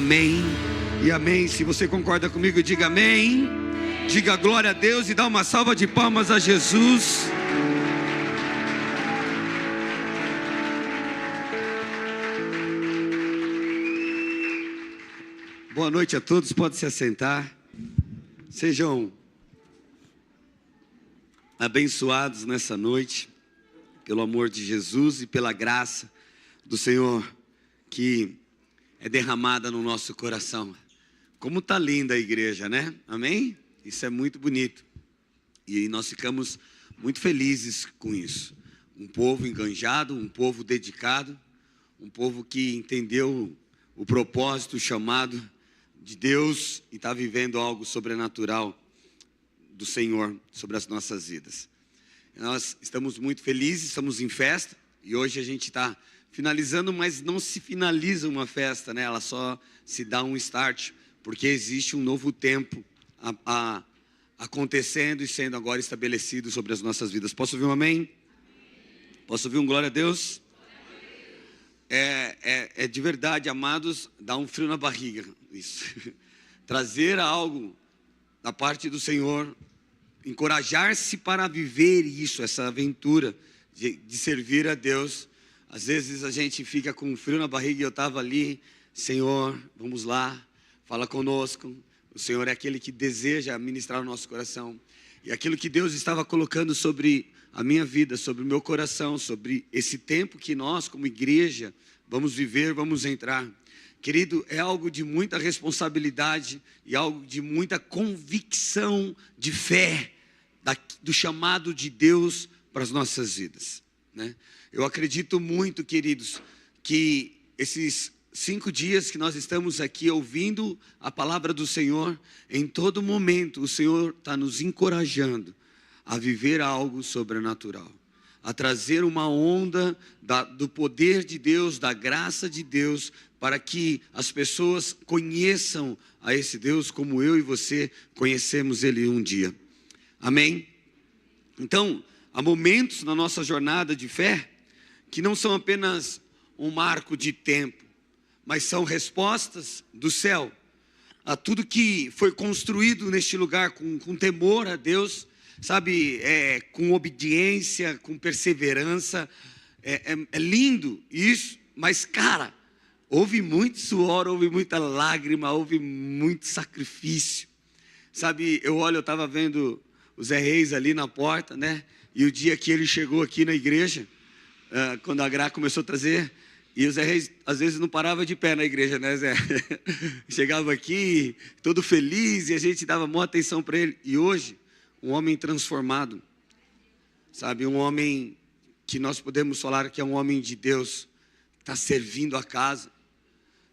amém e amém. Se você concorda comigo, diga amém. Diga glória a Deus e dá uma salva de palmas a Jesus. Boa noite a todos, pode se assentar. Sejam abençoados nessa noite, pelo amor de Jesus e pela graça do Senhor que é derramada no nosso coração. Como está linda a igreja, né? Amém? Isso é muito bonito. E nós ficamos muito felizes com isso. Um povo enganjado, um povo dedicado, um povo que entendeu o propósito, o chamado de Deus e está vivendo algo sobrenatural do Senhor sobre as nossas vidas. Nós estamos muito felizes, estamos em festa e hoje a gente está finalizando, mas não se finaliza uma festa, né? Ela só se dá um start, porque existe um novo tempo acontecendo e sendo agora estabelecido sobre as nossas vidas. Posso ouvir um amém? Posso ouvir um glória a Deus? É de verdade, amados, dá um frio na barriga isso. Trazer algo da parte do Senhor, encorajar-se para viver isso, essa aventura de servir a Deus. Às vezes a gente fica com frio na barriga e eu estava ali, Senhor, vamos lá, fala conosco. O Senhor é aquele que deseja ministrar o nosso coração. E aquilo que Deus estava colocando sobre a minha vida, sobre o meu coração, sobre esse tempo que nós como igreja vamos viver, vamos entrar. Querido, é algo de muita responsabilidade e algo de muita convicção de fé do chamado de Deus para as nossas vidas, né? Eu acredito muito, queridos, que esses 5 dias que nós estamos aqui ouvindo a palavra do Senhor, em todo momento o Senhor está nos encorajando a viver algo sobrenatural, a trazer uma onda do poder de Deus, da graça de Deus, para que as pessoas conheçam a esse Deus como eu e você conhecemos Ele um dia. Amém? Então, há momentos na nossa jornada de fé que não são apenas um marco de tempo, mas são respostas do céu a tudo que foi construído neste lugar com temor a Deus, sabe, com obediência, com perseverança. É lindo isso, mas cara, houve muito suor, houve muita lágrima, houve muito sacrifício, sabe. Eu estava vendo o Zé Reis ali na porta, né, e o dia que ele chegou aqui na igreja, quando a Gra começou a trazer, e o Zé Reis às vezes não parava de pé na igreja, né, Zé? Chegava aqui todo feliz e a gente dava maior atenção para ele. E hoje, um homem transformado, sabe, um homem que nós podemos falar que é um homem de Deus, está servindo a casa,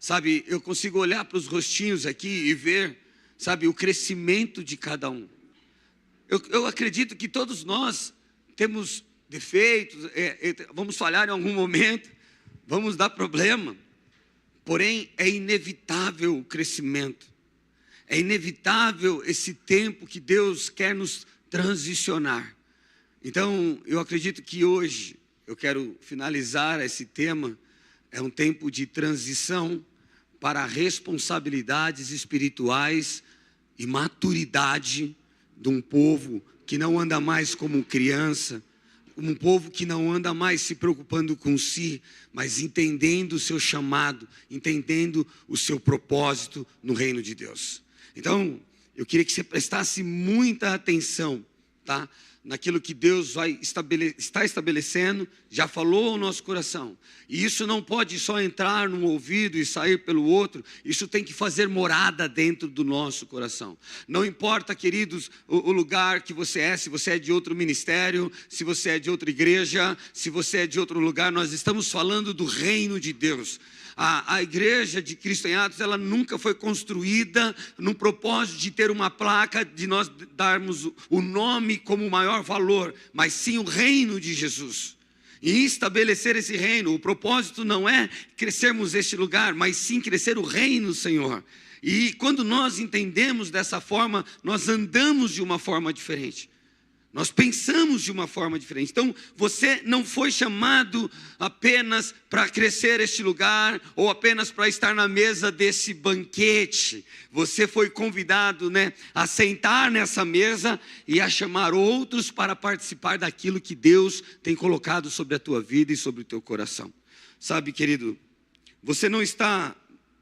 sabe. Eu consigo olhar para os rostinhos aqui e ver, sabe, o crescimento de cada um. Eu acredito que todos nós temos defeitos, vamos falhar em algum momento, vamos dar problema, porém é inevitável o crescimento, é inevitável esse tempo que Deus quer nos transicionar. Então eu acredito que hoje eu quero finalizar esse tema, é um tempo de transição para responsabilidades espirituais e maturidade de um povo que não anda mais como criança, um povo que não anda mais se preocupando com si, mas entendendo o seu chamado, entendendo o seu propósito no reino de Deus. Então, eu queria que você prestasse muita atenção, tá? Naquilo que Deus está estabelecendo, já falou ao nosso coração. E isso não pode só entrar num ouvido e sair pelo outro, isso tem que fazer morada dentro do nosso coração. Não importa, queridos, o lugar que você é, se você é de outro ministério, se você é de outra igreja, se você é de outro lugar, nós estamos falando do reino de Deus. A igreja de Cristo em Atos, ela nunca foi construída no propósito de ter uma placa, de nós darmos o nome como maior valor, mas sim o reino de Jesus. E estabelecer esse reino, o propósito não é crescermos este lugar, mas sim crescer o reino, Senhor. E quando nós entendemos dessa forma, nós andamos de uma forma diferente. Nós pensamos de uma forma diferente. Então, você não foi chamado apenas para crescer este lugar, ou apenas para estar na mesa desse banquete. Você foi convidado, a sentar nessa mesa e a chamar outros para participar daquilo que Deus tem colocado sobre a tua vida e sobre o teu coração. Sabe, querido, você não está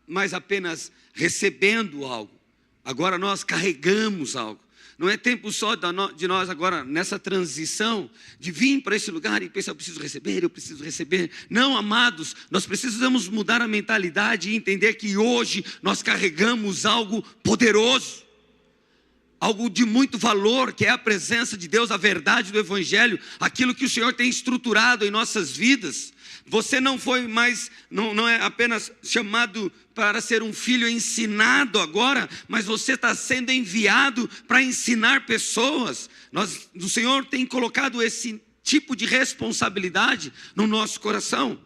mais apenas recebendo algo. Agora nós carregamos algo. Não é tempo só de nós agora, nessa transição, de vir para esse lugar e pensar, eu preciso receber. Não, amados, nós precisamos mudar a mentalidade e entender que hoje nós carregamos algo poderoso. Algo de muito valor, que é a presença de Deus, a verdade do Evangelho, aquilo que o Senhor tem estruturado em nossas vidas. Você não foi mais, não é apenas chamado para ser um filho ensinado agora, mas você está sendo enviado para ensinar pessoas. O Senhor tem colocado esse tipo de responsabilidade no nosso coração.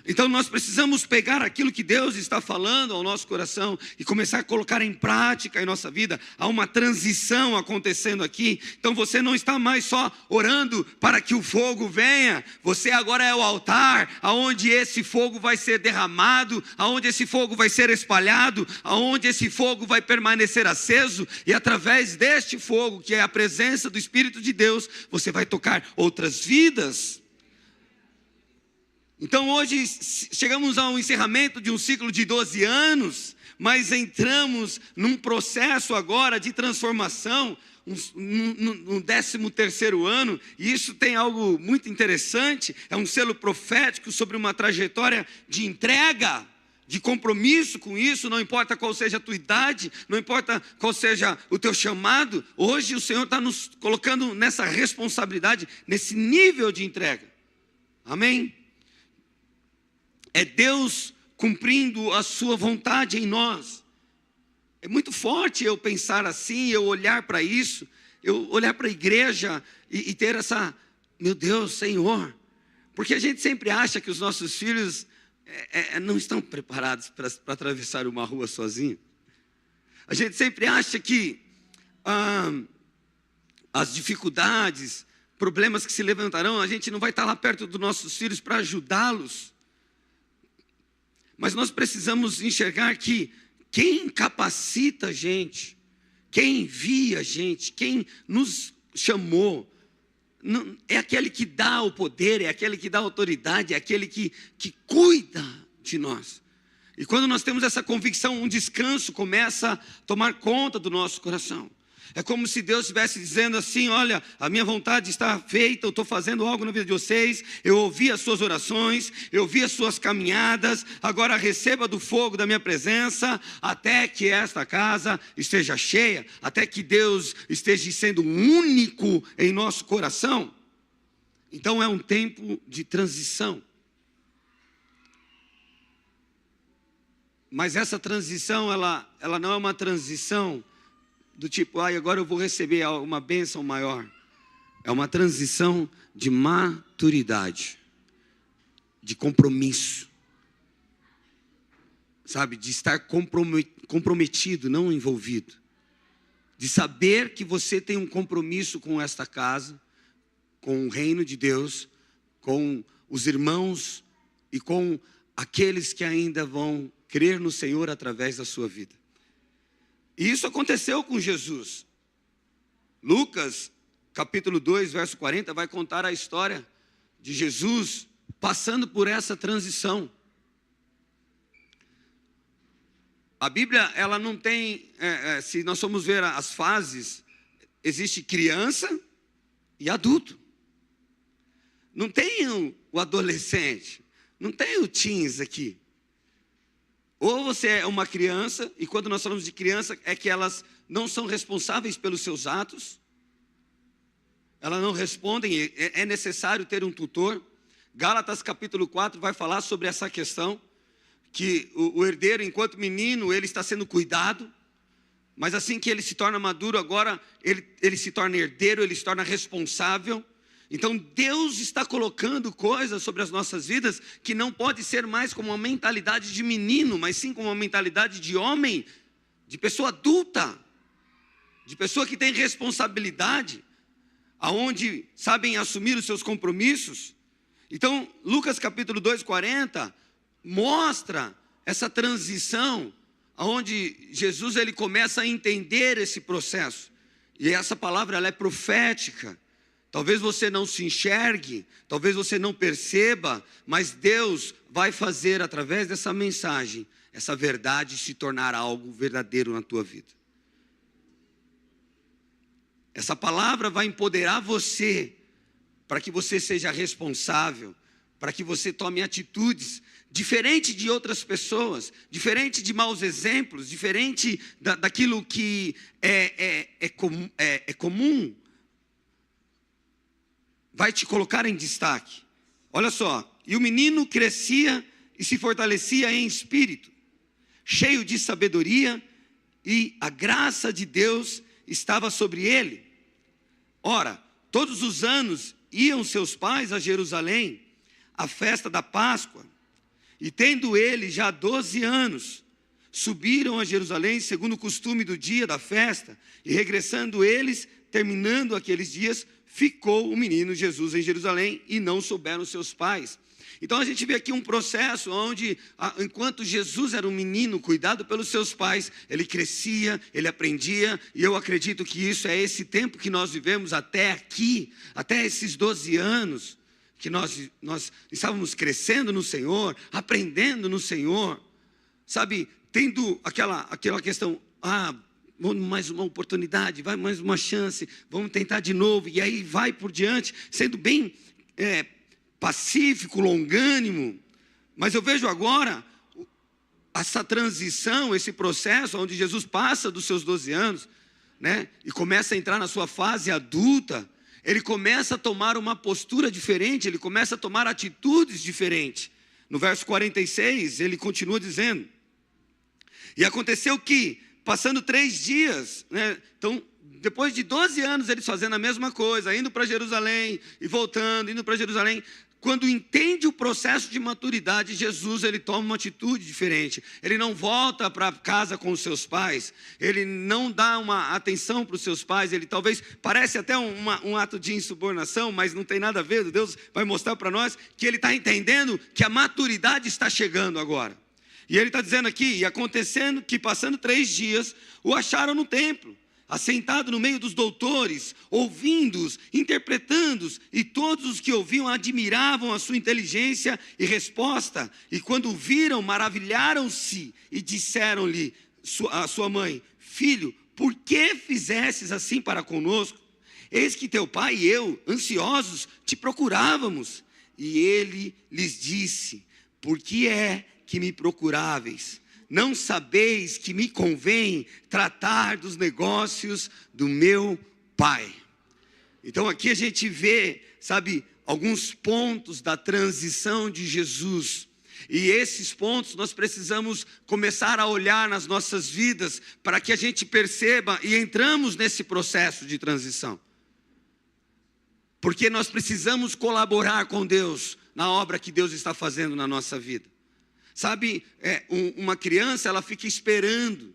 Então nós precisamos pegar aquilo que Deus está falando ao nosso coração e começar a colocar em prática em nossa vida. Há uma transição acontecendo aqui. Então você não está mais só orando para que o fogo venha. Você agora é o altar, aonde esse fogo vai ser derramado, aonde esse fogo vai ser espalhado, aonde esse fogo vai permanecer aceso. E através deste fogo, que é a presença do Espírito de Deus, você vai tocar outras vidas. Então hoje chegamos ao encerramento de um ciclo de 12 anos, mas entramos num processo agora de transformação, no 13º ano, e isso tem algo muito interessante, é um selo profético sobre uma trajetória de entrega, de compromisso com isso, não importa qual seja a tua idade, não importa qual seja o teu chamado, hoje o Senhor está nos colocando nessa responsabilidade, nesse nível de entrega, amém? É Deus cumprindo a sua vontade em nós. É muito forte eu pensar assim, eu olhar para isso, eu olhar para a igreja e ter essa, meu Deus, Senhor. Porque a gente sempre acha que os nossos filhos não estão preparados para atravessar uma rua sozinho. A gente sempre acha que as dificuldades, problemas que se levantarão, a gente não vai estar lá perto dos nossos filhos para ajudá-los. Mas nós precisamos enxergar que quem capacita a gente, quem envia a gente, quem nos chamou, é aquele que dá o poder, é aquele que dá a autoridade, é aquele que cuida de nós. E quando nós temos essa convicção, um descanso começa a tomar conta do nosso coração. É como se Deus estivesse dizendo assim, olha, a minha vontade está feita, eu estou fazendo algo na vida de vocês, eu ouvi as suas orações, eu vi as suas caminhadas, agora receba do fogo da minha presença, até que esta casa esteja cheia, até que Deus esteja sendo único em nosso coração. Então é um tempo de transição. Mas essa transição, ela não é uma transição do tipo, agora eu vou receber uma bênção maior. É uma transição de maturidade, de compromisso, sabe, de estar comprometido, não envolvido, de saber que você tem um compromisso com esta casa, com o reino de Deus, com os irmãos e com aqueles que ainda vão crer no Senhor através da sua vida. E isso aconteceu com Jesus. Lucas, capítulo 2, verso 40, vai contar a história de Jesus passando por essa transição. A Bíblia, ela não tem, se nós formos ver as fases, existe criança e adulto. Não tem o adolescente, não tem o teens aqui. Ou você é uma criança, e quando nós falamos de criança, é que elas não são responsáveis pelos seus atos, elas não respondem, é necessário ter um tutor. Gálatas capítulo 4 vai falar sobre essa questão, que o herdeiro, enquanto menino, ele está sendo cuidado, mas assim que ele se torna maduro, agora ele se torna herdeiro, ele se torna responsável. Então Deus está colocando coisas sobre as nossas vidas que não pode ser mais como uma mentalidade de menino, mas sim como uma mentalidade de homem, de pessoa adulta, de pessoa que tem responsabilidade. aonde sabem assumir os seus compromissos. Então, Lucas capítulo 2:40 mostra essa transição, onde Jesus ele começa a entender esse processo. E essa palavra ela é profética. Talvez você não se enxergue, talvez você não perceba, mas Deus vai fazer através dessa mensagem, essa verdade se tornar algo verdadeiro na tua vida. Essa palavra vai empoderar você, para que você seja responsável, para que você tome atitudes diferente de outras pessoas, diferente de maus exemplos, diferente daquilo que é comum, vai te colocar em destaque. Olha só, e o menino crescia e se fortalecia em espírito, cheio de sabedoria, e a graça de Deus estava sobre ele. Ora, todos os anos iam seus pais a Jerusalém, à festa da Páscoa, e tendo ele já 12 anos, subiram a Jerusalém segundo o costume do dia da festa, e regressando eles, terminando aqueles dias, ficou o menino Jesus em Jerusalém, e não souberam seus pais. Então a gente vê aqui um processo onde, enquanto Jesus era um menino cuidado pelos seus pais, ele crescia, ele aprendia, e eu acredito que isso é esse tempo que nós vivemos até aqui, até esses 12 anos, que nós estávamos crescendo no Senhor, aprendendo no Senhor, sabe, tendo aquela questão, vamos mais uma oportunidade, vai mais uma chance, vamos tentar de novo, e aí vai por diante, sendo bem pacífico, longânimo. Mas eu vejo agora essa transição, esse processo, onde Jesus passa dos seus 12 anos, né, e começa a entrar na sua fase adulta. Ele começa a tomar uma postura diferente, ele começa a tomar atitudes diferentes. No verso 46, ele continua dizendo: e aconteceu que, passando 3 dias, né, então, depois de 12 anos eles fazendo a mesma coisa, indo para Jerusalém e voltando, indo para Jerusalém, quando entende o processo de maturidade, Jesus ele toma uma atitude diferente. Ele não volta para casa com os seus pais, ele não dá uma atenção para os seus pais, ele talvez, parece até um ato de insubordinação, mas não tem nada a ver. Deus vai mostrar para nós que ele está entendendo que a maturidade está chegando agora. E ele está dizendo aqui, e acontecendo que passando 3 dias, o acharam no templo, assentado no meio dos doutores, ouvindo-os, interpretando-os, e todos os que ouviam admiravam a sua inteligência e resposta, e quando o viram, maravilharam-se, e disseram-lhe a sua mãe: filho, por que fizestes assim para conosco? Eis que teu pai e eu, ansiosos, te procurávamos. E ele lhes disse: por que é que me procuráveis? Não sabeis que me convém tratar dos negócios do meu pai. Então aqui a gente vê, sabe, alguns pontos da transição de Jesus. E esses pontos nós precisamos começar a olhar nas nossas vidas, para que a gente perceba e entramos nesse processo de transição. Porque nós precisamos colaborar com Deus na obra que Deus está fazendo na nossa vida. Sabe, uma criança, ela fica esperando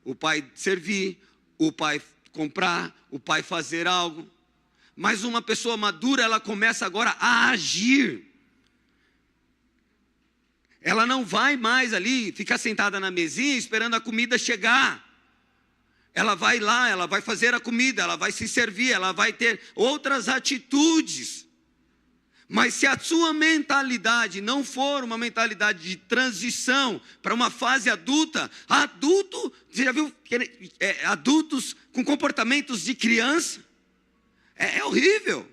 o pai servir, o pai comprar, o pai fazer algo. Mas uma pessoa madura, ela começa agora a agir. Ela não vai mais ali ficar sentada na mesinha esperando a comida chegar. Ela vai lá, ela vai fazer a comida, ela vai se servir, ela vai ter outras atitudes. Mas se a sua mentalidade não for uma mentalidade de transição para uma fase adulta, você já viu adultos com comportamentos de criança? É horrível.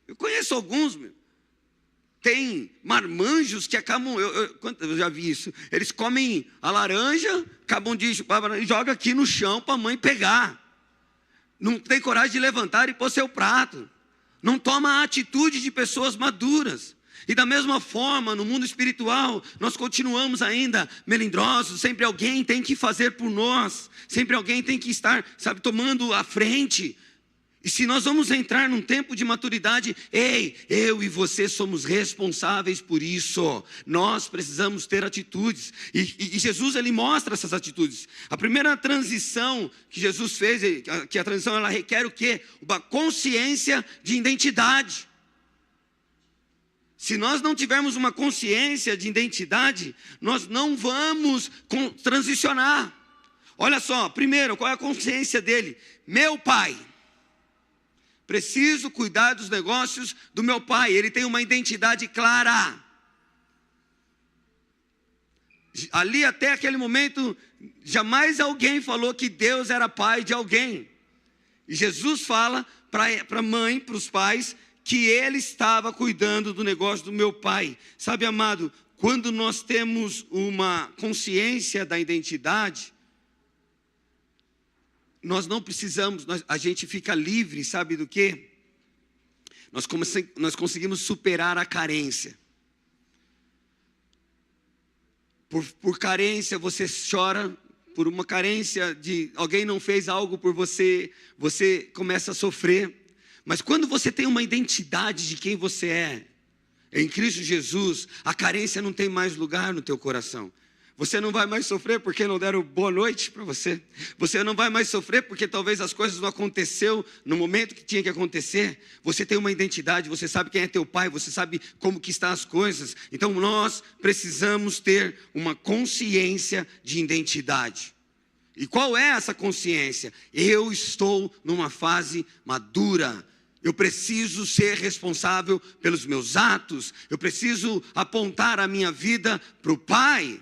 Eu conheço alguns, tem marmanjos que acabam, eu já vi isso, eles comem a laranja, acabam de chupar e jogam aqui no chão para a mãe pegar. Não tem coragem de levantar e pôr seu prato. Não toma a atitude de pessoas maduras. E da mesma forma, no mundo espiritual, nós continuamos ainda melindrosos. Sempre alguém tem que fazer por nós. Sempre alguém tem que estar, sabe, tomando a frente. E se nós vamos entrar num tempo de maturidade, ei, eu e você somos responsáveis por isso. Nós precisamos ter atitudes. E Jesus, ele mostra essas atitudes. A primeira transição que Jesus fez, que a transição ela requer o quê? Uma consciência de identidade. Se nós não tivermos uma consciência de identidade, nós não vamos transicionar. Olha só, primeiro, qual é a consciência dele? Meu pai. Preciso cuidar dos negócios do meu pai. Ele tem uma identidade clara. Ali até aquele momento, jamais alguém falou que Deus era pai de alguém. E Jesus fala para a mãe, para os pais, que ele estava cuidando do negócio do meu pai. Sabe, amado, quando nós temos uma consciência da identidade, nós não precisamos, a gente fica livre, sabe do quê? Nós conseguimos superar a carência. Por carência, você chora, por uma carência de alguém não fez algo por você, você começa a sofrer. Mas quando você tem uma identidade de quem você é, em Cristo Jesus, a carência não tem mais lugar no teu coração. Você não vai mais sofrer porque não deram boa noite para você. Você não vai mais sofrer porque talvez as coisas não aconteceram no momento que tinha que acontecer. Você tem uma identidade, você sabe quem é teu pai, você sabe como que estão as coisas. Então nós precisamos ter uma consciência de identidade. E qual é essa consciência? Eu estou numa fase madura. Eu preciso ser responsável pelos meus atos. Eu preciso apontar a minha vida para o Pai.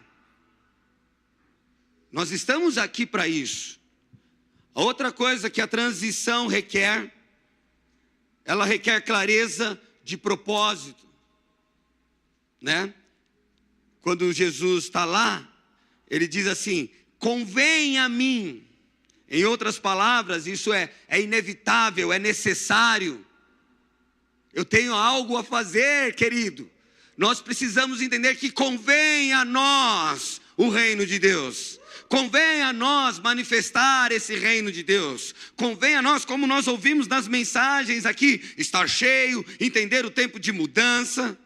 Nós estamos aqui para isso. A outra coisa que a transição requer, ela requer clareza de propósito, né? Quando Jesus está lá, ele diz assim: convém a mim. Em outras palavras, isso é inevitável, é necessário. Eu tenho algo a fazer, querido. Nós precisamos entender que convém a nós o reino de Deus. Convém a nós manifestar esse reino de Deus. Convém a nós, como nós ouvimos nas mensagens aqui, estar cheio, entender o tempo de mudança.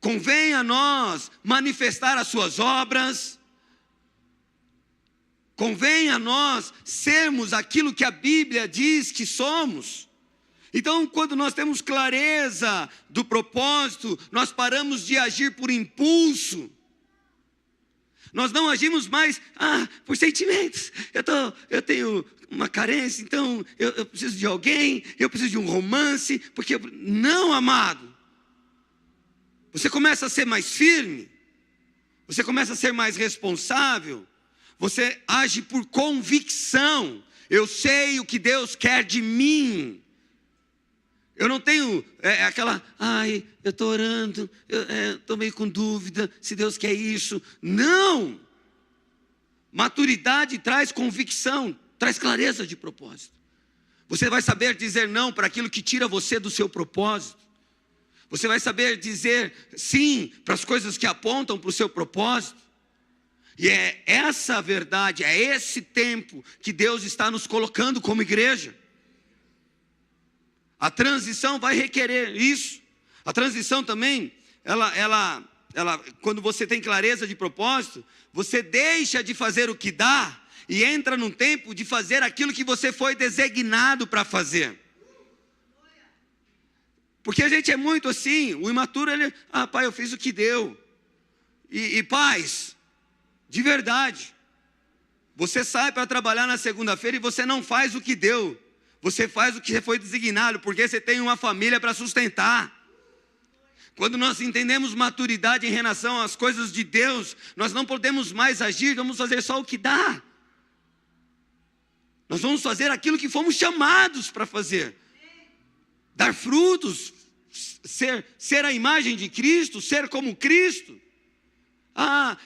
Convém a nós manifestar as suas obras. Convém a nós sermos aquilo que a Bíblia diz que somos. Então, quando nós temos clareza do propósito, nós paramos de agir por impulso. Nós não agimos mais por sentimentos. Eu tenho uma carência, então eu preciso de alguém, eu preciso de um romance. Não, amado. Você começa a ser mais firme. Você começa a ser mais responsável. Você age por convicção. Eu sei o que Deus quer de mim. Eu não tenho eu estou orando, estou meio com dúvida se Deus quer isso. Não! Maturidade traz convicção, traz clareza de propósito. Você vai saber dizer não para aquilo que tira você do seu propósito. Você vai saber dizer sim para as coisas que apontam para o seu propósito. E é essa a verdade, é esse tempo que Deus está nos colocando como igreja. A transição vai requerer isso. A transição também, ela, quando você tem clareza de propósito, você deixa de fazer o que dá e entra num tempo de fazer aquilo que você foi designado para fazer. Porque a gente é muito assim, o imaturo, pai, eu fiz o que deu. E pais, de verdade, você sai para trabalhar na segunda-feira e você não faz o que deu. Você faz o que foi designado, porque você tem uma família para sustentar. Quando nós entendemos maturidade em relação às coisas de Deus, nós não podemos mais agir, vamos fazer só o que dá. Nós vamos fazer aquilo que fomos chamados para fazer. Dar frutos, ser a imagem de Cristo, ser como Cristo.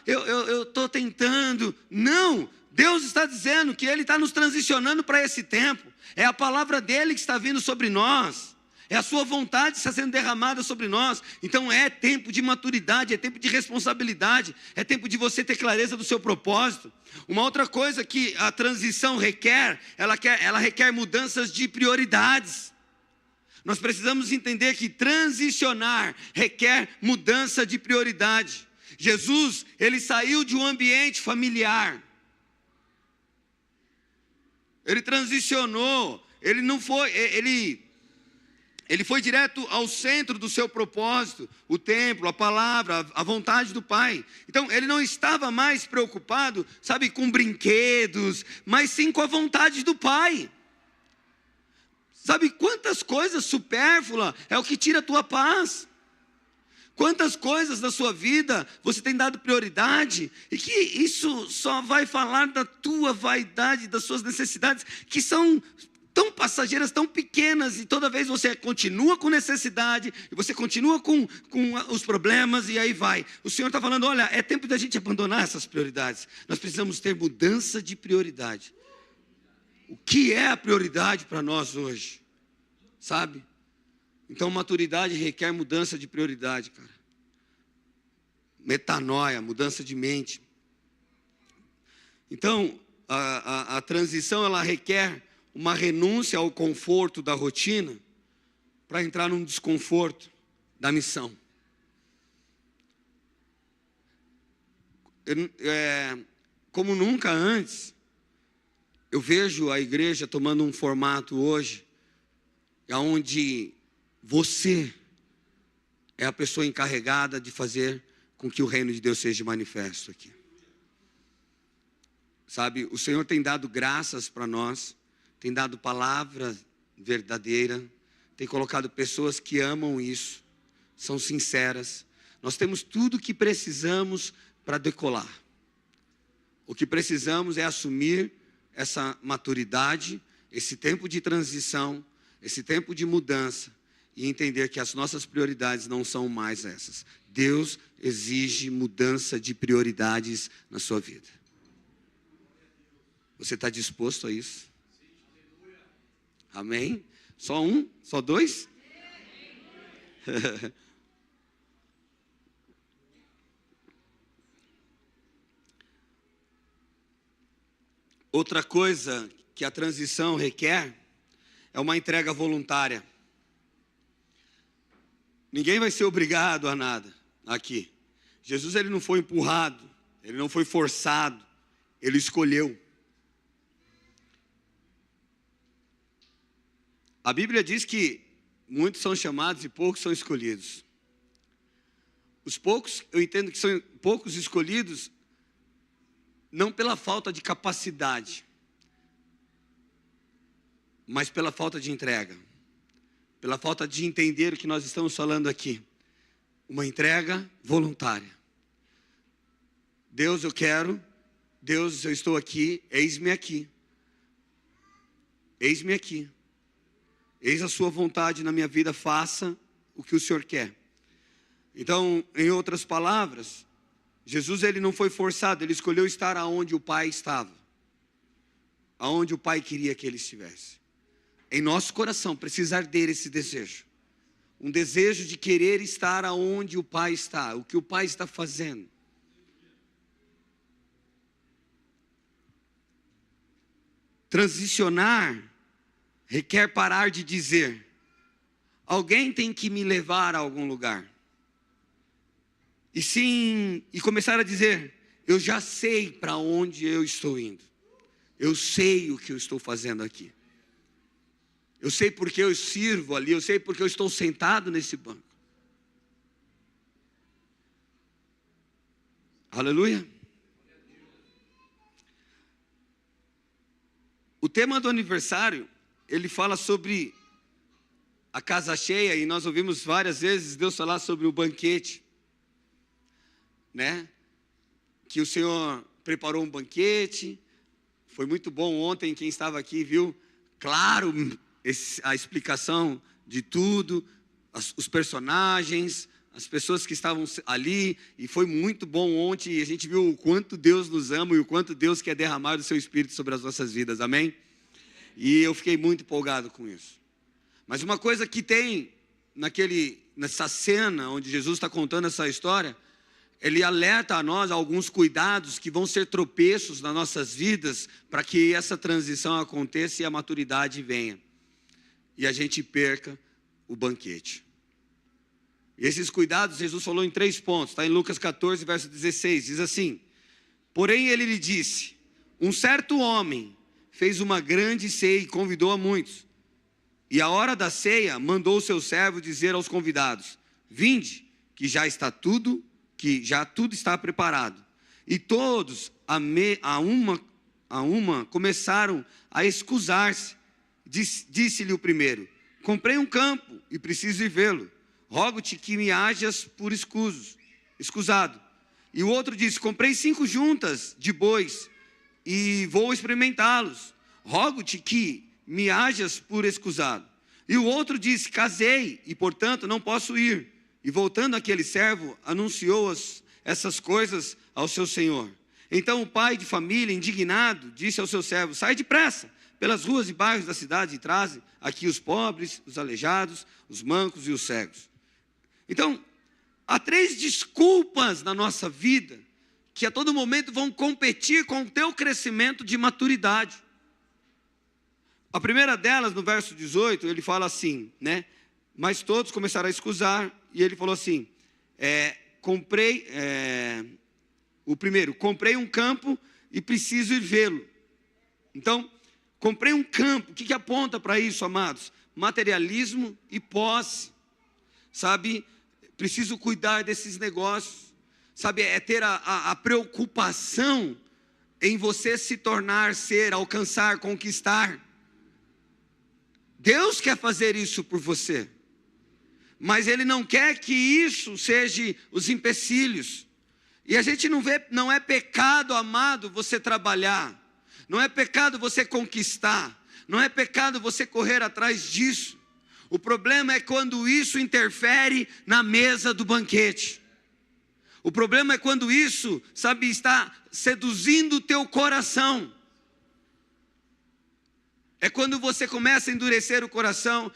Eu estou tentando. Não, Deus está dizendo que Ele está nos transicionando para esse tempo. É a palavra dEle que está vindo sobre nós. É a sua vontade que está sendo derramada sobre nós. Então é tempo de maturidade, é tempo de responsabilidade, é tempo de você ter clareza do seu propósito. Uma outra coisa que a transição requer, ela requer mudanças de prioridades. Nós precisamos entender que transicionar requer mudança de prioridade. Jesus, ele saiu de um ambiente familiar. Ele transicionou, ele foi direto ao centro do seu propósito, o templo, a palavra, a vontade do Pai. Então, ele não estava mais preocupado, sabe, com brinquedos, mas sim com a vontade do Pai. Sabe quantas coisas supérfluas é o que tira a tua paz? Quantas coisas da sua vida você tem dado prioridade e que isso só vai falar da tua vaidade, das suas necessidades, que são tão passageiras, tão pequenas, e toda vez você continua com necessidade, e você continua com os problemas, e aí vai. O Senhor está falando, olha, é tempo da gente abandonar essas prioridades. Nós precisamos ter mudança de prioridade. O que é a prioridade para nós hoje? Sabe? Então, maturidade requer mudança de prioridade, cara. Metanoia, mudança de mente. Então, a transição, ela requer uma renúncia ao conforto da rotina para entrar num desconforto da missão. Como nunca antes, eu vejo a igreja tomando um formato hoje, onde você é a pessoa encarregada de fazer com que o reino de Deus seja manifesto aqui. Sabe, o Senhor tem dado graças para nós, tem dado palavra verdadeira, tem colocado pessoas que amam isso, são sinceras. Nós temos tudo o que precisamos para decolar. O que precisamos é assumir essa maturidade, esse tempo de transição, esse tempo de mudança, e entender que as nossas prioridades não são mais essas. Deus exige mudança de prioridades na sua vida. Você está disposto a isso? Amém? Só um? Só dois? Outra coisa que a transição requer é uma entrega voluntária. Ninguém vai ser obrigado a nada aqui. Jesus, ele não foi empurrado, ele não foi forçado, ele escolheu. A Bíblia diz que muitos são chamados e poucos são escolhidos. Os poucos, eu entendo que são poucos escolhidos, não pela falta de capacidade, mas pela falta de entrega, pela falta de entender o que nós estamos falando aqui. Uma entrega voluntária. Deus, eu quero. Deus, eu estou aqui. Eis-me aqui. Eis-me aqui. Eis a sua vontade na minha vida. Faça o que o Senhor quer. Então, em outras palavras, Jesus, ele não foi forçado. Ele escolheu estar aonde o Pai estava. Aonde o Pai queria que ele estivesse. Em nosso coração precisa arder esse desejo. Um desejo de querer estar aonde o Pai está. O que o Pai está fazendo. Transicionar requer parar de dizer: alguém tem que me levar a algum lugar. E começar a dizer: eu já sei para onde eu estou indo. Eu sei o que eu estou fazendo aqui. Eu sei porque eu sirvo ali, eu sei porque eu estou sentado nesse banco. Aleluia. O tema do aniversário, ele fala sobre a casa cheia, e nós ouvimos várias vezes Deus falar sobre o banquete, né? Que o Senhor preparou um banquete. Foi muito bom ontem, quem estava aqui viu, claro, a explicação de tudo, os personagens, as pessoas que estavam ali, e foi muito bom ontem, e a gente viu o quanto Deus nos ama e o quanto Deus quer derramar o seu Espírito sobre as nossas vidas, amém? E eu fiquei muito empolgado com isso. Mas uma coisa que tem nessa cena onde Jesus está contando essa história, ele alerta a nós alguns cuidados que vão ser tropeços nas nossas vidas para que essa transição aconteça e a maturidade venha. E a gente perca o banquete. E esses cuidados Jesus falou em 3 pontos. Está em Lucas 14, verso 16. Diz assim: porém ele lhe disse, um certo homem fez uma grande ceia e convidou a muitos. E à hora da ceia mandou o seu servo dizer aos convidados: vinde, que já tudo está preparado. E todos a uma começaram a escusar-se. Disse-lhe o primeiro: comprei um campo e preciso ir vê-lo. Rogo-te que me hajas por escusado. E o outro disse: comprei 5 juntas de bois e vou experimentá-los. Rogo-te que me hajas por escusado. E o outro disse: casei e portanto não posso ir. E voltando aquele servo, anunciou essas coisas ao seu senhor. Então o pai de família, indignado, disse ao seu servo: sai depressa pelas ruas e bairros da cidade e traze aqui os pobres, os aleijados, os mancos e os cegos. Então, há 3 desculpas na nossa vida que a todo momento vão competir com o teu crescimento de maturidade. A primeira delas, no verso 18, ele fala assim, né? Mas todos começaram a escusar, e ele falou assim, comprei um campo e preciso ir vê-lo. Então, comprei um campo. O que aponta para isso, amados? Materialismo e posse. Sabe, preciso cuidar desses negócios. Sabe, é ter a preocupação em você se tornar, ser, alcançar, conquistar. Deus quer fazer isso por você. Mas Ele não quer que isso seja os empecilhos. E a gente não é pecado, amado, você trabalhar. Não é pecado você conquistar. Não é pecado você correr atrás disso. O problema é quando isso interfere na mesa do banquete. O problema é quando isso, sabe, está seduzindo o teu coração. É quando você começa a endurecer o coração,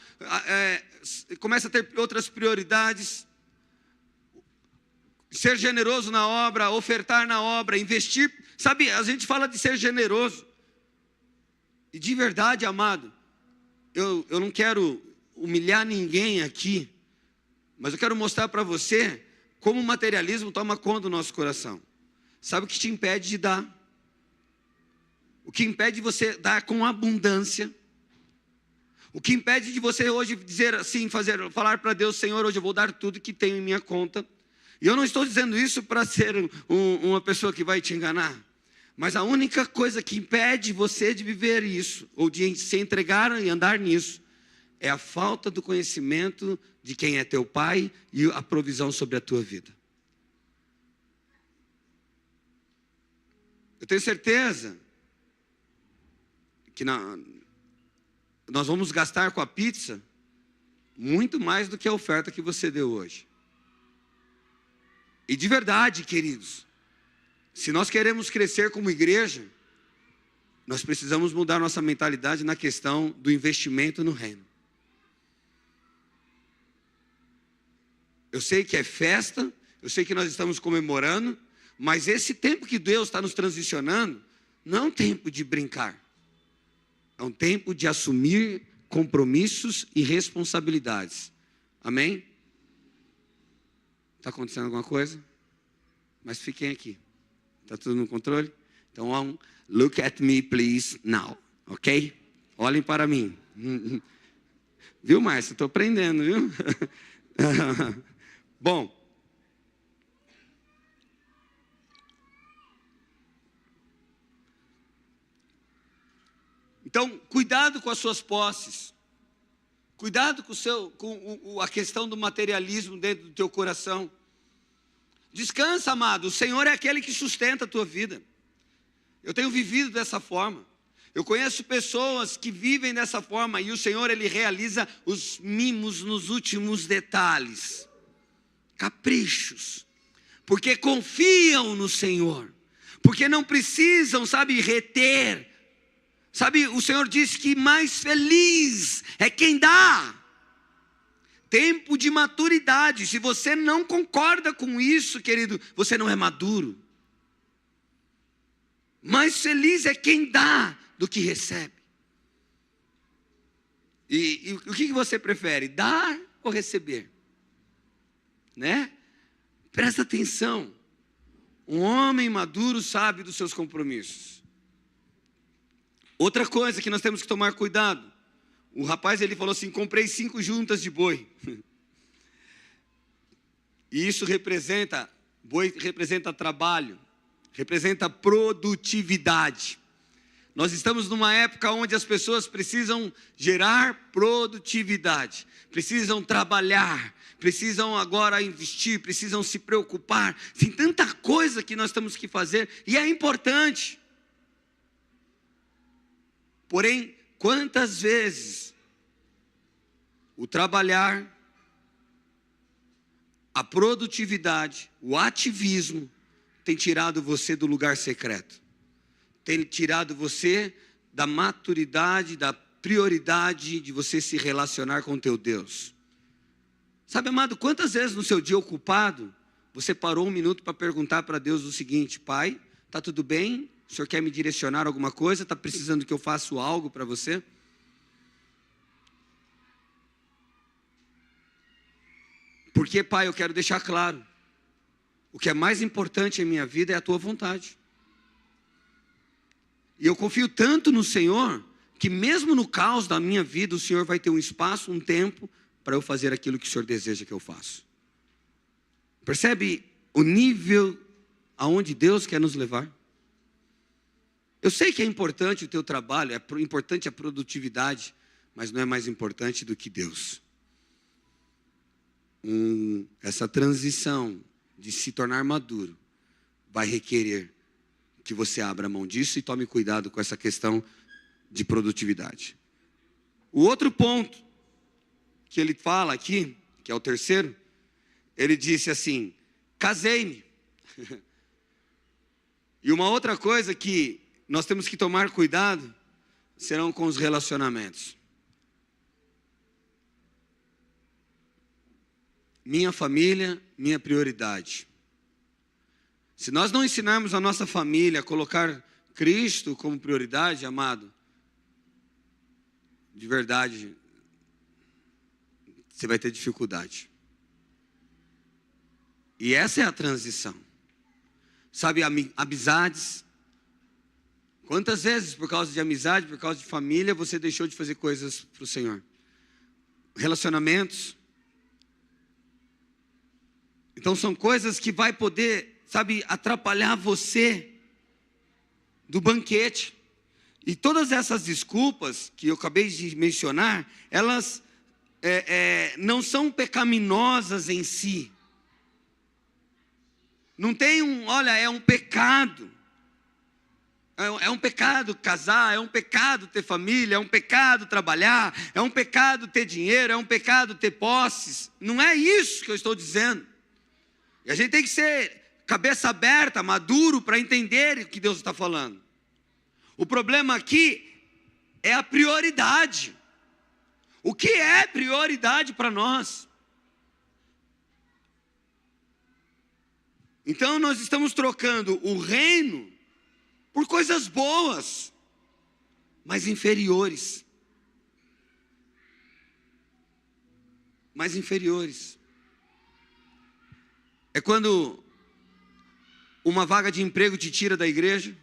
começa a ter outras prioridades. Ser generoso na obra, ofertar na obra, investir. Sabe, a gente fala de ser generoso. E de verdade, amado, eu não quero humilhar ninguém aqui, mas eu quero mostrar para você como o materialismo toma conta do nosso coração. Sabe o que te impede de dar? O que impede de você dar com abundância? O que impede de você hoje dizer assim, falar para Deus: Senhor, hoje eu vou dar tudo que tenho em minha conta. E eu não estou dizendo isso para ser uma pessoa que vai te enganar. Mas a única coisa que impede você de viver isso, ou de se entregar e andar nisso, é a falta do conhecimento de quem é teu pai e a provisão sobre a tua vida. Eu tenho certeza que nós vamos gastar com a pizza muito mais do que a oferta que você deu hoje. E de verdade, queridos, se nós queremos crescer como igreja, nós precisamos mudar nossa mentalidade na questão do investimento no reino. Eu sei que é festa, eu sei que nós estamos comemorando, mas esse tempo que Deus está nos transicionando, não é um tempo de brincar. É um tempo de assumir compromissos e responsabilidades. Amém? Está acontecendo alguma coisa? Mas fiquem aqui. Está tudo no controle? Então, look at me, please, now. Ok? Olhem para mim. Viu, Márcio? Estou aprendendo, viu? Bom. Então, cuidado com as suas posses. Cuidado com a questão do materialismo dentro do teu coração. Descansa, amado. O Senhor é aquele que sustenta a tua vida. Eu tenho vivido dessa forma. Eu conheço pessoas que vivem dessa forma e o Senhor, Ele realiza os mimos nos últimos detalhes. Caprichos. Porque confiam no Senhor. Porque não precisam, sabe, reter. Sabe, o Senhor diz que mais feliz é quem dá tempo de maturidade. Se você não concorda com isso, querido, você não é maduro. Mais feliz é quem dá do que recebe. E o que você prefere, dar ou receber? Né? Presta atenção. Um homem maduro sabe dos seus compromissos. Outra coisa que nós temos que tomar cuidado. O rapaz, ele falou assim, comprei 5 juntas de boi. E isso representa, boi representa trabalho, representa produtividade. Nós estamos numa época onde as pessoas precisam gerar produtividade, precisam trabalhar, precisam agora investir, precisam se preocupar. Tem tanta coisa que nós temos que fazer e é importante. Porém, quantas vezes o trabalhar, a produtividade, o ativismo tem tirado você do lugar secreto? Tem tirado você da maturidade, da prioridade de você se relacionar com o teu Deus. Sabe, amado, quantas vezes no seu dia ocupado, você parou um minuto para perguntar para Deus o seguinte: Pai, está tudo bem? O Senhor quer me direcionar alguma coisa? Está precisando que eu faça algo para você? Porque, Pai, eu quero deixar claro, o que é mais importante em minha vida é a tua vontade. E eu confio tanto no Senhor, que mesmo no caos da minha vida, o Senhor vai ter um espaço, um tempo, para eu fazer aquilo que o Senhor deseja que eu faça. Percebe o nível aonde Deus quer nos levar? Eu sei que é importante o teu trabalho, é importante a produtividade, mas não é mais importante do que Deus. Essa transição de se tornar maduro vai requerer que você abra mão disso e tome cuidado com essa questão de produtividade. O outro ponto que ele fala aqui, que é o terceiro, ele disse assim: casei-me. E uma outra coisa que nós temos que tomar cuidado serão com os relacionamentos. Minha família, minha prioridade. Se nós não ensinarmos a nossa família a colocar Cristo como prioridade, amado, de verdade, você vai ter dificuldade. E essa é a transição. Sabe, amizades. Quantas vezes, por causa de amizade, por causa de família, você deixou de fazer coisas para o Senhor? Relacionamentos. Então são coisas que vai poder, sabe, atrapalhar você do banquete. E todas essas desculpas que eu acabei de mencionar, elas não são pecaminosas em si. Não tem é um pecado. É um pecado casar, é um pecado ter família, é um pecado trabalhar, é um pecado ter dinheiro, é um pecado ter posses. Não é isso que eu estou dizendo. E a gente tem que ser cabeça aberta, maduro, para entender o que Deus está falando. O problema aqui é a prioridade. O que é prioridade para nós? Então nós estamos trocando o reino por coisas boas, mas inferiores. Mais inferiores. É quando uma vaga de emprego te tira da igreja.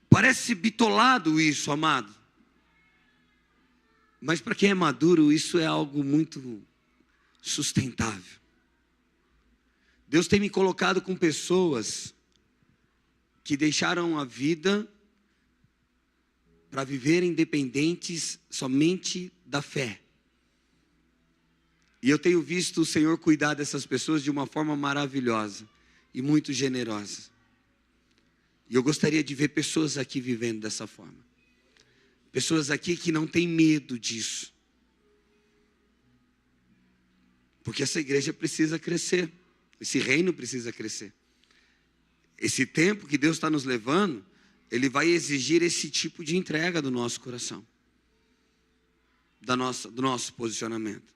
Parece bitolado isso, amado. Mas para quem é maduro, isso é algo muito sustentável. Deus tem me colocado com pessoas que deixaram a vida para viver independentes somente da fé. E eu tenho visto o Senhor cuidar dessas pessoas de uma forma maravilhosa e muito generosa. E eu gostaria de ver pessoas aqui vivendo dessa forma. Pessoas aqui que não têm medo disso. Porque essa igreja precisa crescer. Esse reino precisa crescer. Esse tempo que Deus está nos levando, Ele vai exigir esse tipo de entrega do nosso coração. do nosso posicionamento.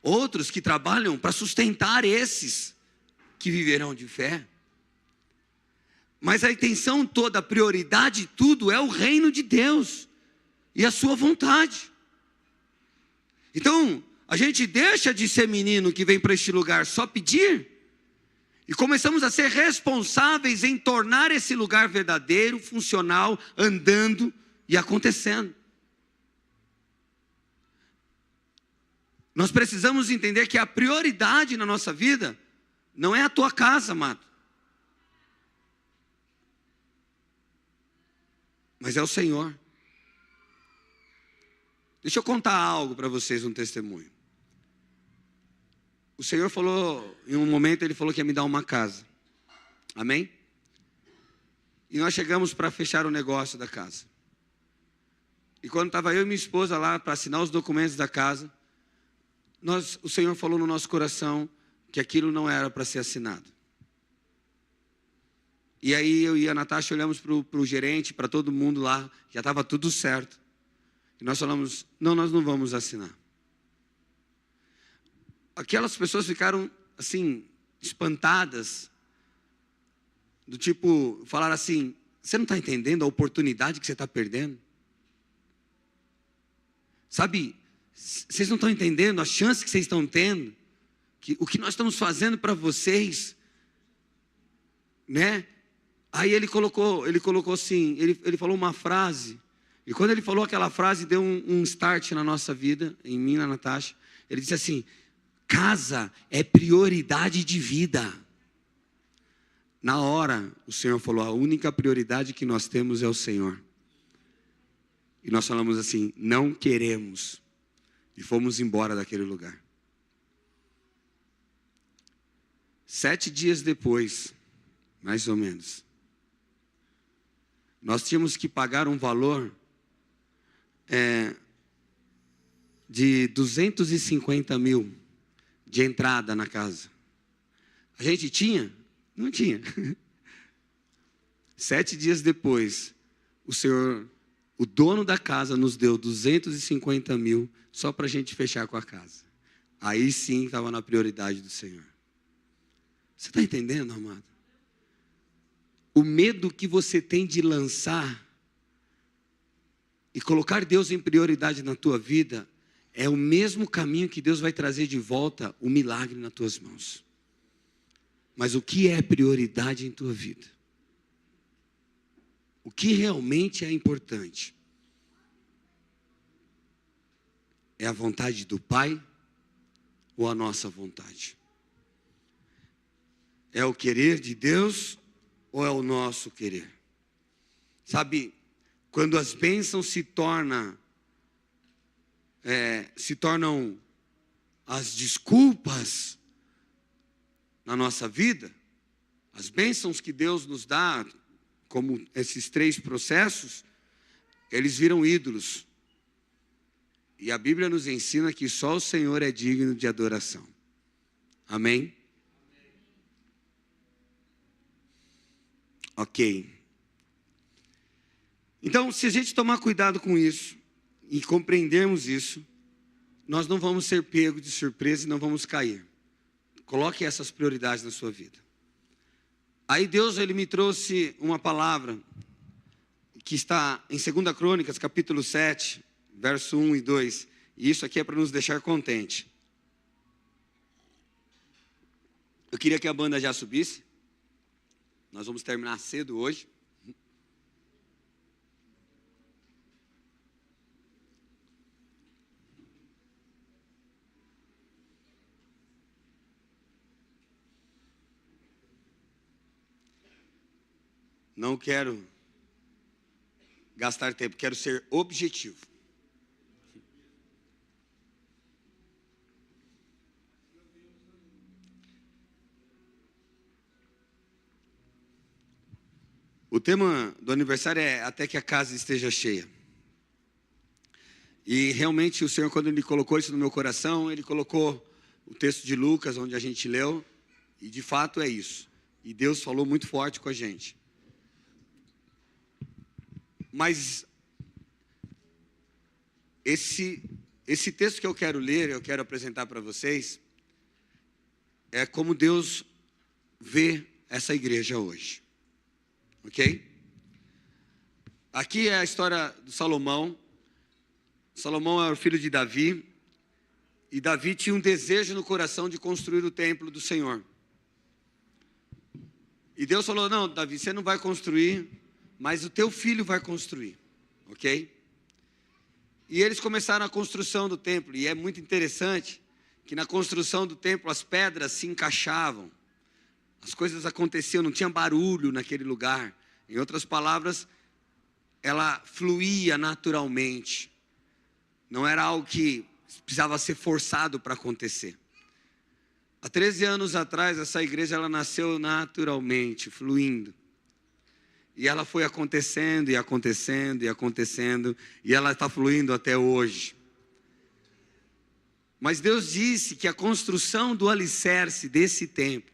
Outros que trabalham para sustentar esses que viverão de fé. Mas a intenção toda, a prioridade de tudo é o reino de Deus e a sua vontade. Então, a gente deixa de ser menino que vem para este lugar só pedir e começamos a ser responsáveis em tornar esse lugar verdadeiro, funcional, andando e acontecendo. Nós precisamos entender que a prioridade na nossa vida não é a tua casa, amado, mas é o Senhor. Deixa eu contar algo para vocês, um testemunho. O Senhor falou, em um momento Ele falou que ia me dar uma casa. Amém? E nós chegamos para fechar o negócio da casa. E quando estava eu e minha esposa lá para assinar os documentos da casa, o Senhor falou no nosso coração que aquilo não era para ser assinado. E aí eu e a Natasha olhamos para o gerente, para todo mundo lá, já estava tudo certo. E nós falamos, não, nós não vamos assinar. Aquelas pessoas ficaram assim, espantadas, do tipo, falaram assim, você não está entendendo a oportunidade que você está perdendo? Sabe, vocês não estão entendendo a chance que vocês estão tendo, que o que nós estamos fazendo para vocês, né? Aí ele colocou assim, ele falou uma frase, e quando ele falou aquela frase, deu um start na nossa vida, em mim, na Natasha. Ele disse assim, casa é prioridade de vida. Na hora, o Senhor falou, a única prioridade que nós temos é o Senhor. E nós falamos assim, não queremos. E fomos embora daquele lugar. 7 dias depois, mais ou menos, nós tínhamos que pagar um valor de 250 mil de entrada na casa. A gente tinha? Não tinha. 7 dias depois, o dono da casa nos deu 250 mil só para a gente fechar com a casa. Aí sim estava na prioridade do Senhor. Você está entendendo, amado? O medo que você tem de lançar e colocar Deus em prioridade na tua vida é o mesmo caminho que Deus vai trazer de volta o milagre nas tuas mãos. Mas o que é prioridade em tua vida? O que realmente é importante? É a vontade do Pai ou a nossa vontade? É o querer de Deus ou é o nosso querer? Sabe, quando as bênçãos se tornam as desculpas na nossa vida, as bênçãos que Deus nos dá, como esses 3 processos, eles viram ídolos. E a Bíblia nos ensina que só o Senhor é digno de adoração. Amém? Ok. Então, se a gente tomar cuidado com isso e compreendermos isso, nós não vamos ser pegos de surpresa e não vamos cair. Coloque essas prioridades na sua vida. Aí Deus, Ele me trouxe uma palavra que está em 2 Crônicas, capítulo 7, verso 1 e 2. E isso aqui é para nos deixar contentes. Eu queria que a banda já subisse. Nós vamos terminar cedo hoje. Não quero gastar tempo, quero ser objetivo. O tema do aniversário é até que a casa esteja cheia. E realmente o Senhor, quando Ele colocou isso no meu coração, Ele colocou o texto de Lucas, onde a gente leu, e de fato é isso. E Deus falou muito forte com a gente. Mas esse texto que eu quero ler, eu quero apresentar para vocês, é como Deus vê essa igreja hoje, ok? Aqui é a história de Salomão. Salomão é o filho de Davi, e Davi tinha um desejo no coração de construir o templo do Senhor. E Deus falou: não, Davi, você não vai construir, mas o teu filho vai construir, ok? E eles começaram a construção do templo, e é muito interessante que na construção do templo as pedras se encaixavam, as coisas aconteciam, não tinha barulho naquele lugar. Em outras palavras, ela fluía naturalmente, não era algo que precisava ser forçado para acontecer. Há 13 anos atrás, essa igreja ela nasceu naturalmente, fluindo. E ela foi acontecendo, e acontecendo, e acontecendo, e ela está fluindo até hoje. Mas Deus disse que a construção do alicerce desse templo,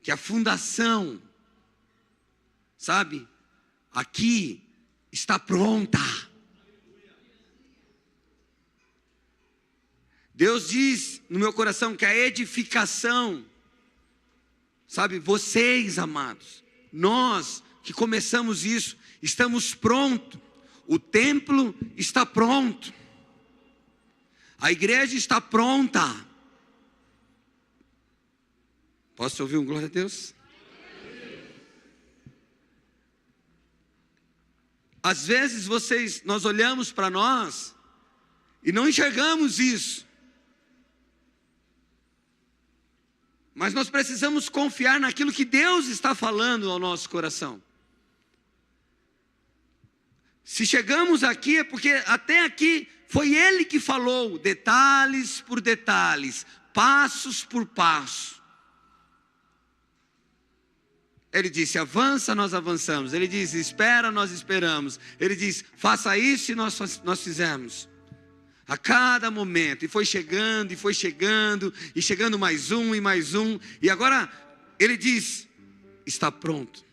que a fundação, sabe, aqui está pronta. Deus diz no meu coração que a edificação, sabe, vocês amados, nós que começamos isso, estamos prontos, o templo está pronto, a igreja está pronta. Posso ouvir um glória a Deus? Às vezes nós olhamos para nós e não enxergamos isso. Mas nós precisamos confiar naquilo que Deus está falando ao nosso coração. Se chegamos aqui é porque até aqui foi Ele que falou, detalhes por detalhes, passos por passo. Ele disse: avança, nós avançamos. Ele disse: espera, nós esperamos. Ele disse: faça isso e nós fizemos. A cada momento, e foi chegando, e chegando mais um, e agora Ele diz: está pronto.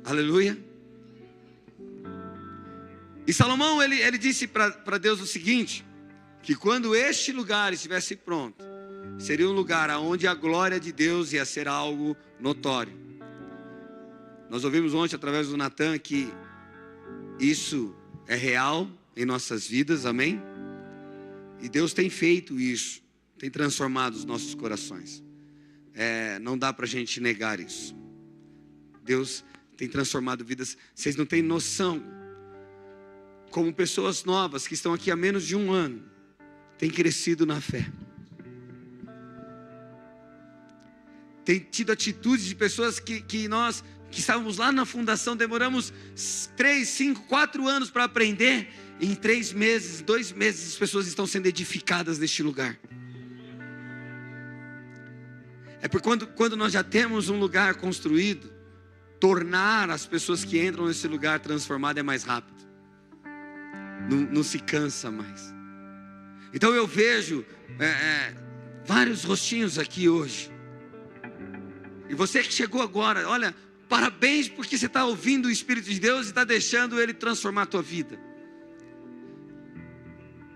Aleluia. E Salomão, ele disse para Deus o seguinte, que quando este lugar estivesse pronto, seria um lugar onde a glória de Deus ia ser algo notório. Nós ouvimos ontem através do Natan que isso é real em nossas vidas, amém? E Deus tem feito isso, tem transformado os nossos corações. Não dá para a gente negar isso. Deus tem transformado vidas. Vocês não têm noção como pessoas novas que estão aqui há menos de um ano têm crescido na fé. Tem tido atitudes de pessoas que nós que estávamos lá na fundação, demoramos 3, 5, 4 anos para aprender. Em 3 meses, 2 meses, as pessoas estão sendo edificadas neste lugar. É porque quando nós já temos um lugar construído, tornar as pessoas que entram nesse lugar transformado é mais rápido. Não se cansa mais. Então eu vejo vários rostinhos aqui hoje. E você que chegou agora, olha, parabéns porque você está ouvindo o Espírito de Deus e está deixando Ele transformar a tua vida.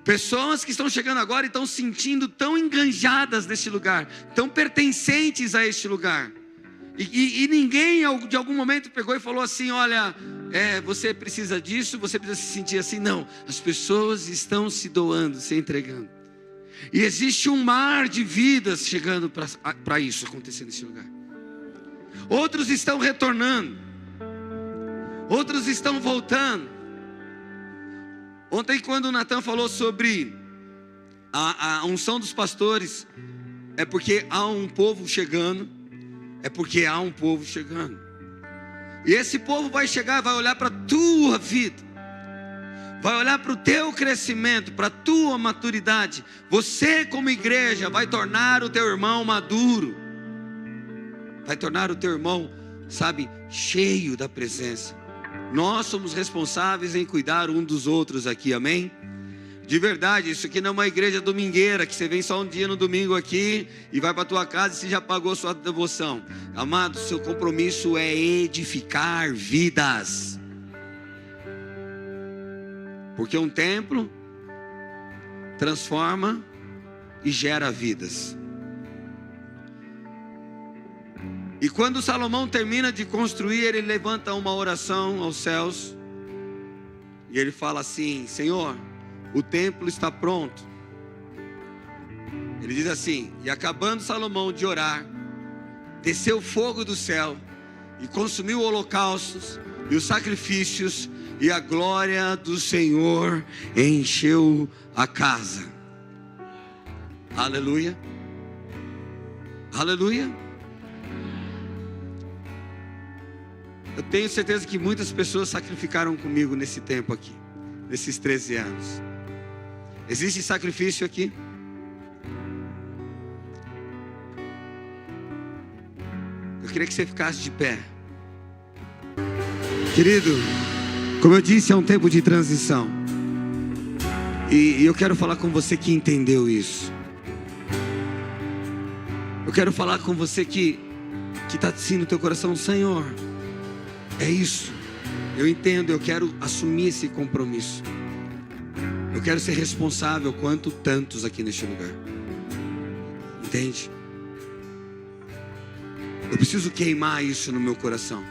Pessoas que estão chegando agora e estão sentindo tão enganjadas neste lugar, tão pertencentes a este lugar. E ninguém de algum momento pegou e falou assim: olha, você precisa disso, você precisa se sentir assim. Não, as pessoas estão se doando, se entregando. E existe um mar de vidas chegando para isso acontecer nesse lugar. Outros estão retornando, outros estão voltando. Ontem, quando o Natan falou sobre a unção dos pastores, é porque há um povo chegando, e esse povo vai chegar, vai olhar para a tua vida, vai olhar para o teu crescimento, para a tua maturidade. Você como igreja vai tornar o teu irmão maduro, vai tornar o teu irmão, sabe, cheio da presença. Nós somos responsáveis em cuidar um dos outros aqui, amém? De verdade, isso aqui não é uma igreja domingueira, que você vem só um dia no domingo aqui e vai para a tua casa e você já pagou sua devoção. Amado, seu compromisso é edificar vidas. Porque um templo transforma e gera vidas. E quando Salomão termina de construir, ele levanta uma oração aos céus. E ele fala assim: Senhor, o templo está pronto. Ele diz assim: e acabando Salomão de orar, desceu fogo do céu e consumiu holocaustos e os sacrifícios, e a glória do Senhor encheu a casa. Aleluia. Aleluia. Eu tenho certeza que muitas pessoas sacrificaram comigo nesse tempo aqui, nesses 13 anos. Existe sacrifício aqui? Eu queria que você ficasse de pé. Querido, como eu disse, é um tempo de transição. E eu quero falar com você que entendeu isso. Eu quero falar com você que está assim no teu coração: Senhor, é isso. Eu entendo, eu quero assumir esse compromisso. Eu quero ser responsável quanto tantos aqui neste lugar. Entende? Eu preciso queimar isso no meu coração.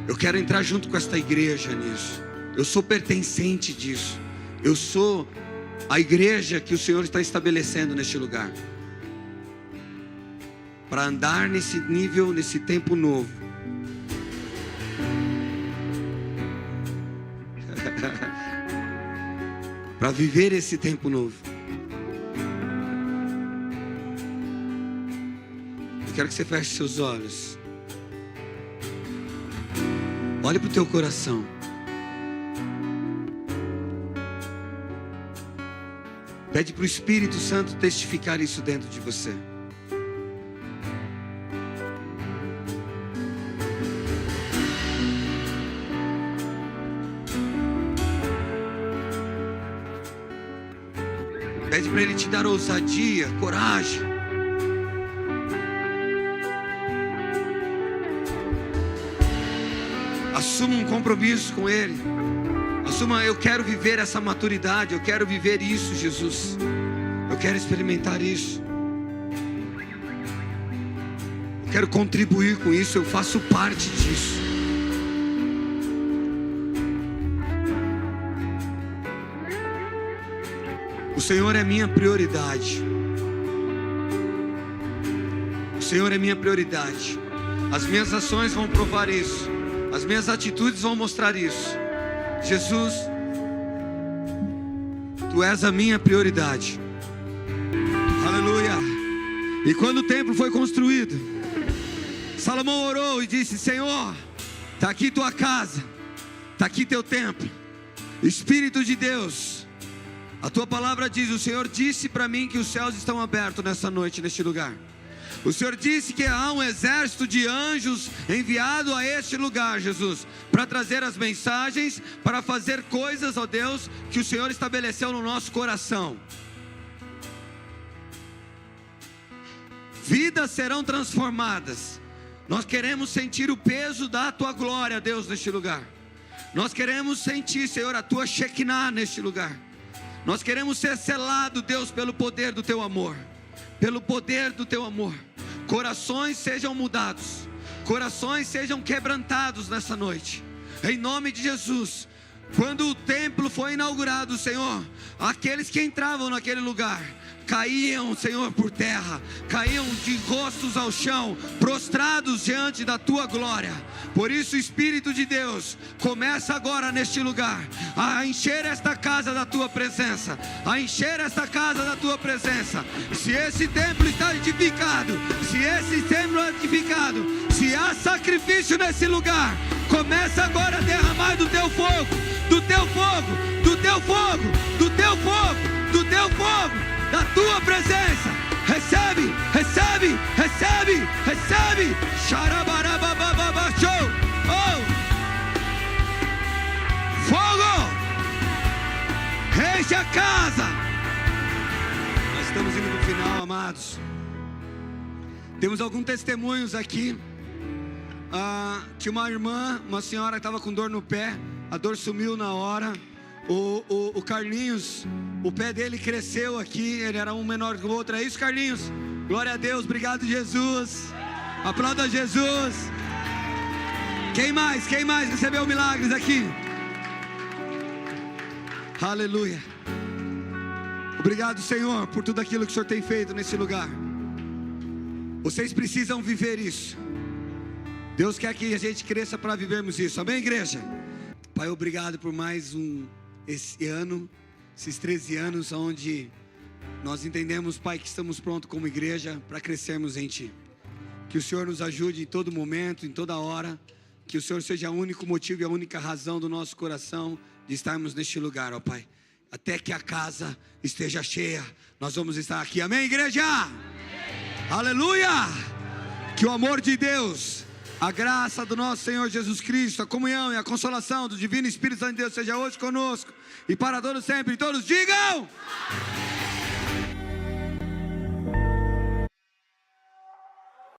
Eu quero entrar junto com esta igreja nisso. Eu sou pertencente disso. Eu sou a igreja que o Senhor está estabelecendo neste lugar, para andar nesse nível, nesse tempo novo. Para viver esse tempo novo. Eu quero que você feche seus olhos. Olhe para o teu coração. Pede para o Espírito Santo testificar isso dentro de você. Pede para Ele te dar ousadia, coragem. Assuma um compromisso com Ele. Assuma: eu quero viver essa maturidade, eu quero viver isso, Jesus. Eu quero experimentar isso. Eu quero contribuir com isso, eu faço parte disso. O Senhor é minha prioridade. O Senhor é minha prioridade. As minhas ações vão provar isso. As minhas atitudes vão mostrar isso. Jesus, Tu és a minha prioridade. Aleluia. E quando o templo foi construído, Salomão orou e disse: Senhor, está aqui tua casa, está aqui teu templo. Espírito de Deus, a tua palavra diz: o Senhor disse para mim que os céus estão abertos nessa noite, neste lugar. O Senhor disse que há um exército de anjos enviado a este lugar, Jesus, para trazer as mensagens, para fazer coisas, ó Deus, que o Senhor estabeleceu no nosso coração. Vidas serão transformadas. Nós queremos sentir o peso da tua glória, Deus, neste lugar. Nós queremos sentir, Senhor, a tua Shekinah neste lugar. Nós queremos ser selados, Deus, pelo poder do teu amor. Pelo poder do teu amor. Corações sejam mudados. Corações sejam quebrantados nessa noite. Em nome de Jesus. Quando o templo foi inaugurado, Senhor, aqueles que entravam naquele lugar caíam, Senhor, por terra, caíam de rostos ao chão, prostrados diante da tua glória. Por isso, Espírito de Deus, começa agora neste lugar a encher esta casa da tua presença, a encher esta casa da tua presença. Se esse templo está edificado, se há sacrifício nesse lugar, começa agora a derramar do teu fogo, do teu fogo, do teu fogo, do teu fogo, do teu fogo, da tua presença. Recebe, recebe, recebe, recebe. Xarabarabababachou. Oh! Fogo! Enche a casa. Nós estamos indo para o final, amados. Temos alguns testemunhos aqui. Tinha uma irmã, uma senhora que estava com dor no pé. A dor sumiu na hora. O Carlinhos, o pé dele cresceu aqui, ele era um menor que o outro. É isso, Carlinhos? Glória a Deus, obrigado, Jesus. Aplauda Jesus. Quem mais recebeu milagres aqui? Aleluia. Obrigado, Senhor, por tudo aquilo que o Senhor tem feito nesse lugar. Vocês precisam viver isso. Deus quer que a gente cresça para vivermos isso. Amém, igreja? Pai, obrigado por mais esse ano, esses 13 anos onde nós entendemos, Pai, que estamos prontos como igreja para crescermos em Ti. Que o Senhor nos ajude em todo momento, em toda hora. Que o Senhor seja o único motivo e a única razão do nosso coração de estarmos neste lugar, ó Pai. Até que a casa esteja cheia, nós vamos estar aqui. Amém, igreja? Amém. Aleluia! Que o amor de Deus, a graça do nosso Senhor Jesus Cristo, a comunhão e a consolação do Divino Espírito Santo de Deus seja hoje conosco e para todos sempre. E todos digam...